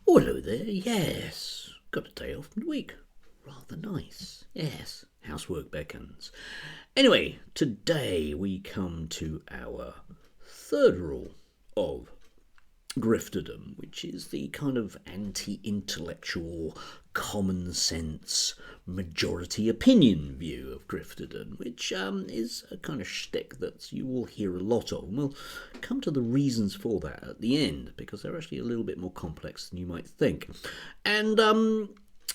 Oh, hello there, yes. Got a day off midweek. Rather nice, yes. Housework beckons. Anyway, today we come to our third rule of grifterdom, which is the kind of anti-intellectual, common sense, majority opinion view of grifterdom, which is a kind of shtick that you will hear a lot of. And we'll come to the reasons for that at the end, because they're actually a little bit more complex than you might think. And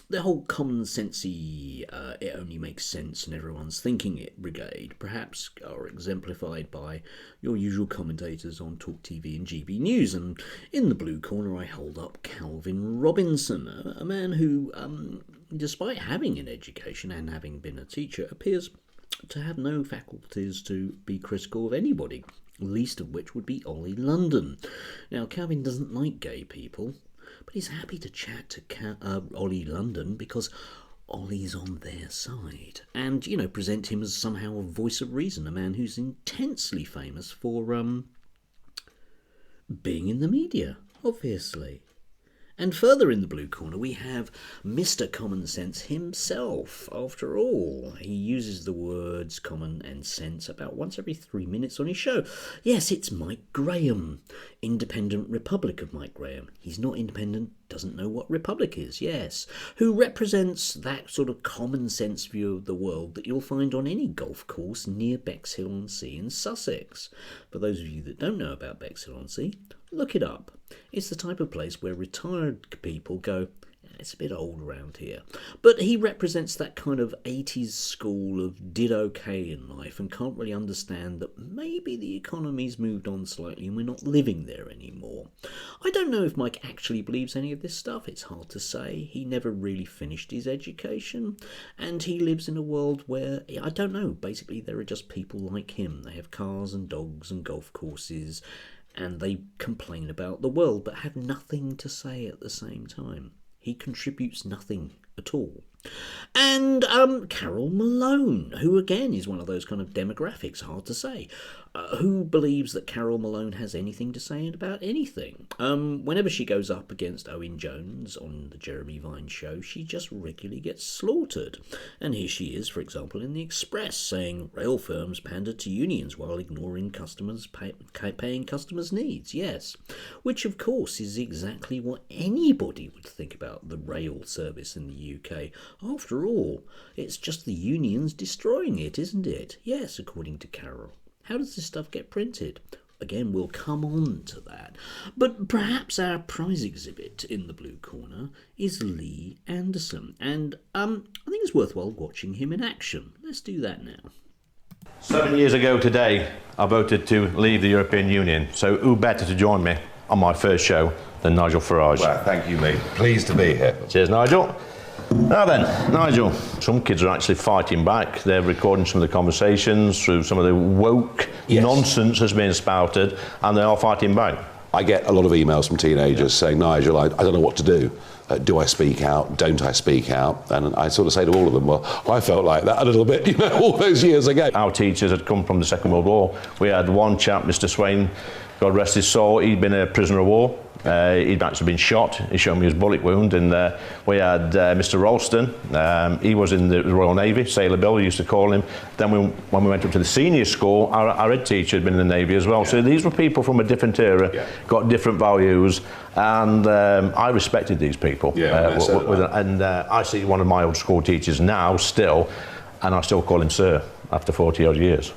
the whole common sensey, it only makes sense and everyone's thinking it brigade, perhaps are exemplified by your usual commentators on Talk TV and GB News. And in the blue corner I hold up Calvin Robinson, a man who, despite having an education and having been a teacher, appears to have no faculties to be critical of anybody, least of which would be Ollie London. Now, Calvin doesn't like gay people, but he's happy to chat to Ollie London because Ollie's on their side. And, present him as somehow a voice of reason, a man who's intensely famous for being in the media, obviously. And further in the blue corner we have Mr. Common Sense himself. After all, he uses the words common and sense about once every 3 minutes on his show. Yes, it's Mike Graham, Independent Republic of Mike Graham. He's not independent, doesn't know what republic is, yes. Who represents that sort of common sense view of the world that you'll find on any golf course near Bexhill-on-Sea in Sussex. For those of you that don't know about Bexhill-on-Sea, look it up. It's the type of place where retired people go, it's a bit old around here. But he represents that kind of 80s school of did okay in life and can't really understand that maybe the economy's moved on slightly and we're not living there anymore. I don't know if Mike actually believes any of this stuff. It's hard to say. He never really finished his education and he lives in a world where, I don't know, basically there are just people like him. They have cars and dogs and golf courses and they complain about the world but have nothing to say at the same time. He contributes nothing at all. And Carol Malone, who again is one of those kind of demographics, hard to say, who believes that Carol Malone has anything to say about anything. Whenever she goes up against Owen Jones on the Jeremy Vine show, she just regularly gets slaughtered. And here she is, for example, in the Express, saying rail firms pander to unions while ignoring customers paying customers' needs. Yes, which of course is exactly what anybody would think about the rail service in the UK. After all, it's just the unions destroying it, isn't it? Yes, according to Carol. How does this stuff get printed? Again, we'll come on to that. But perhaps our prize exhibit in the blue corner is Lee Anderson. And I think it's worthwhile watching him in action. Let's do that now. 7 years ago today, I voted to leave the European Union. So who better to join me on my first show than Nigel Farage? Well, thank you, Lee. Pleased to be here. Cheers, Nigel. Now then, Nigel, some kids are actually fighting back. They're recording some of the conversations through some of the woke nonsense that's being spouted, and they are fighting back. I get a lot of emails from teenagers saying, Nigel, I don't know what to do. Do I speak out? Don't I speak out? And I sort of say to all of them, well, I felt like that a little bit, all those years ago. Our teachers had come from the Second World War. We had one chap, Mr. Swain, God rest his soul, he'd been a prisoner of war. He'd actually been shot. He showed me his bullet wound. And we had Mr. Ralston. He was in the Royal Navy, Sailor Bill, we used to call him. Then when we went up to the senior school, our head teacher had been in the Navy as well. Yeah. So these were people from a different era, got different values, and I respected these people. I see one of my old school teachers now still, and I still call him sir after 40 odd years.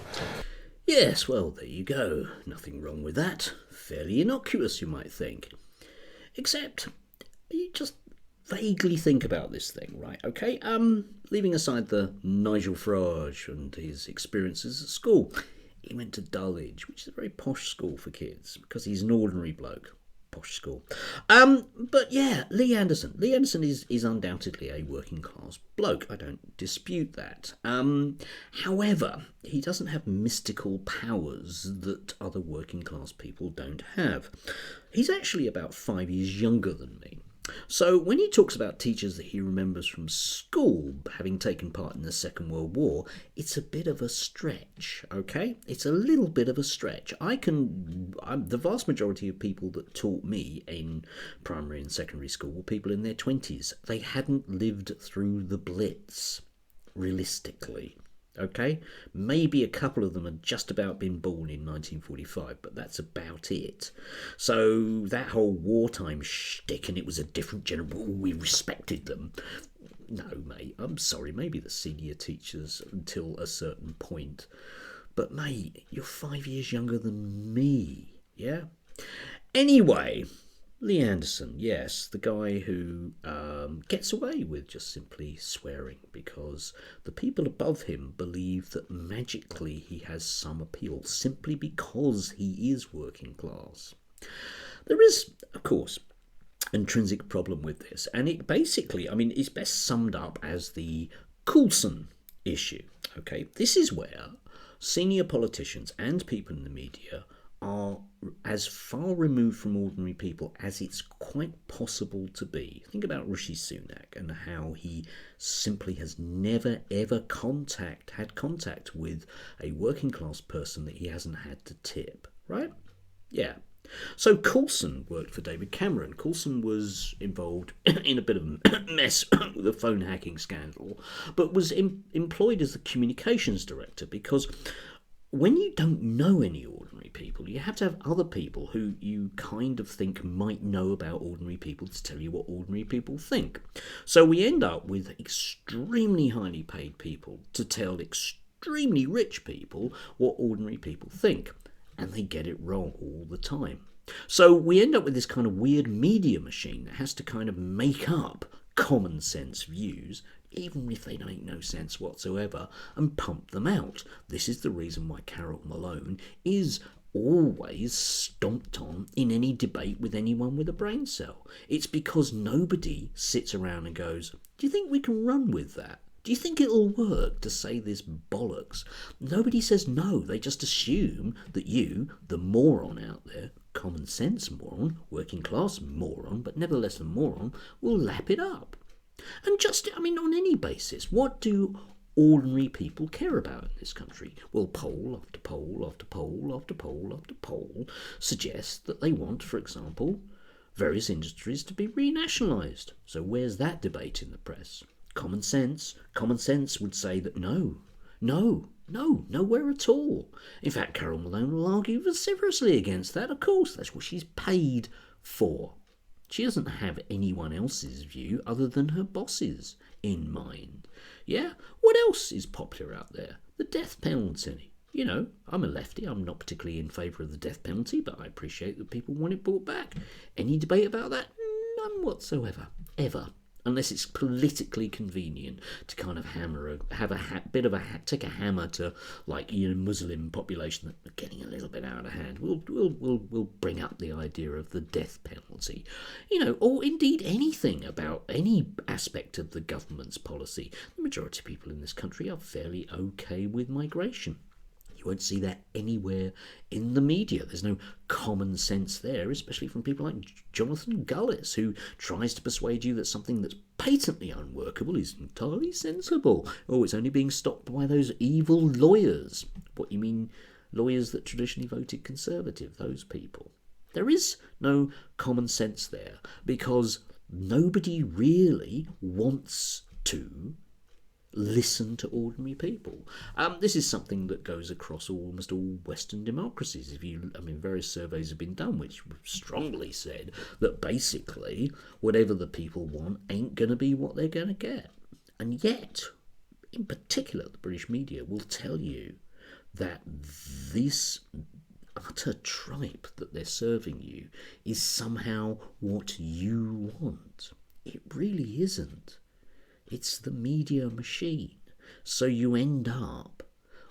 Yes, well, there you go. Nothing wrong with that. Fairly innocuous, you might think. Except, you just vaguely think about this thing, right? Okay, leaving aside the Nigel Farage and his experiences at school, he went to Dulwich, which is a very posh school for kids, because he's an ordinary bloke. Posh school. But yeah, Lee Anderson. Lee Anderson is undoubtedly a working class bloke. I don't dispute that. However, he doesn't have mystical powers that other working class people don't have. He's actually about 5 years younger than me. So when he talks about teachers that he remembers from school having taken part in the Second World War, it's a bit of a stretch, okay? It's a little bit of a stretch. The vast majority of people that taught me in primary and secondary school were people in their 20s. They hadn't lived through the Blitz, realistically. Okay, maybe a couple of them had just about been born in 1945, but that's about it. So that whole wartime shtick, and it was a different generation, we respected them. No, mate, I'm sorry, maybe the senior teachers until a certain point. But, mate, you're 5 years younger than me, yeah? Anyway, Lee Anderson, yes, the guy who gets away with just simply swearing because the people above him believe that magically he has some appeal simply because he is working class. There is, of course, intrinsic problem with this, and it basically, it's best summed up as the Coulson issue. Okay, this is where senior politicians and people in the media are as far removed from ordinary people as it's quite possible to be. Think about Rishi Sunak and how he simply has never ever had contact with a working class person that he hasn't had to tip, right? Yeah. So Coulson worked for David Cameron. Coulson was involved in a bit of a mess with a phone hacking scandal, but was employed as the communications director because when you don't know any ordinary people, you have to have other people who you kind of think might know about ordinary people to tell you what ordinary people think. So we end up with extremely highly paid people to tell extremely rich people what ordinary people think. And they get it wrong all the time. So we end up with this kind of weird media machine that has to kind of make up common sense views, even if they make no sense whatsoever, and pump them out. This is the reason why Carol Malone is always stomped on in any debate with anyone with a brain cell. It's because nobody sits around and goes, do you think we can run with that? Do you think it'll work to say this bollocks? Nobody says no. They just assume that you, the moron out there, common sense moron, working class moron, but nevertheless a moron, will lap it up. And just, on any basis, what do ordinary people care about in this country? Well, poll after poll after poll after poll after poll suggests that they want, for example, various industries to be renationalised. So where's that debate in the press? Common sense would say that nowhere at all. In fact, Carol Malone will argue vociferously against that. Of course, that's what she's paid for. She doesn't have anyone else's view other than her boss's in mind. Yeah? What else is popular out there? The death penalty. I'm a lefty. I'm not particularly in favour of the death penalty, but I appreciate that people want it brought back. Any debate about that? None whatsoever. Ever. Unless it's politically convenient to kind of take a hammer to Muslim population that are getting a little bit out of hand. We'll bring up the idea of the death penalty, or indeed anything about any aspect of the government's policy. The majority of people in this country are fairly okay with migration. You won't see that anywhere in the media. There's no common sense there, especially from people like Jonathan Gullis, who tries to persuade you that something that's patently unworkable is entirely sensible. Oh, it's only being stopped by those evil lawyers. What, you mean lawyers that traditionally voted Conservative, those people? There is no common sense there because nobody really wants to listen to ordinary people. This is something that goes across almost all Western democracies. Various surveys have been done which strongly said that basically whatever the people want ain't going to be what they're going to get. And yet, in particular, the British media will tell you that this utter tripe that they're serving you is somehow what you want. It really isn't. It's the media machine. So you end up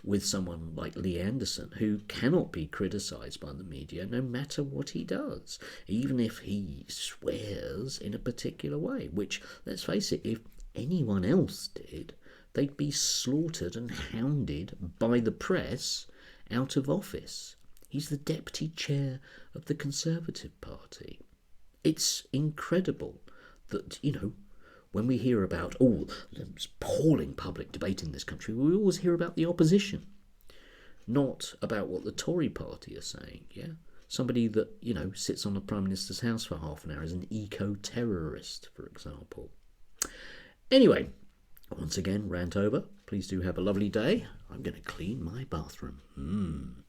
with someone like Lee Anderson who cannot be criticised by the media no matter what he does, even if he swears in a particular way, which, let's face it, if anyone else did, they'd be slaughtered and hounded by the press out of office. He's the deputy chair of the Conservative Party. It's incredible that, when we hear about, the appalling public debate in this country, we always hear about the opposition, not about what the Tory party are saying, yeah? Somebody that, sits on the Prime Minister's house for half an hour is an eco-terrorist, for example. Anyway, once again, rant over. Please do have a lovely day. I'm going to clean my bathroom.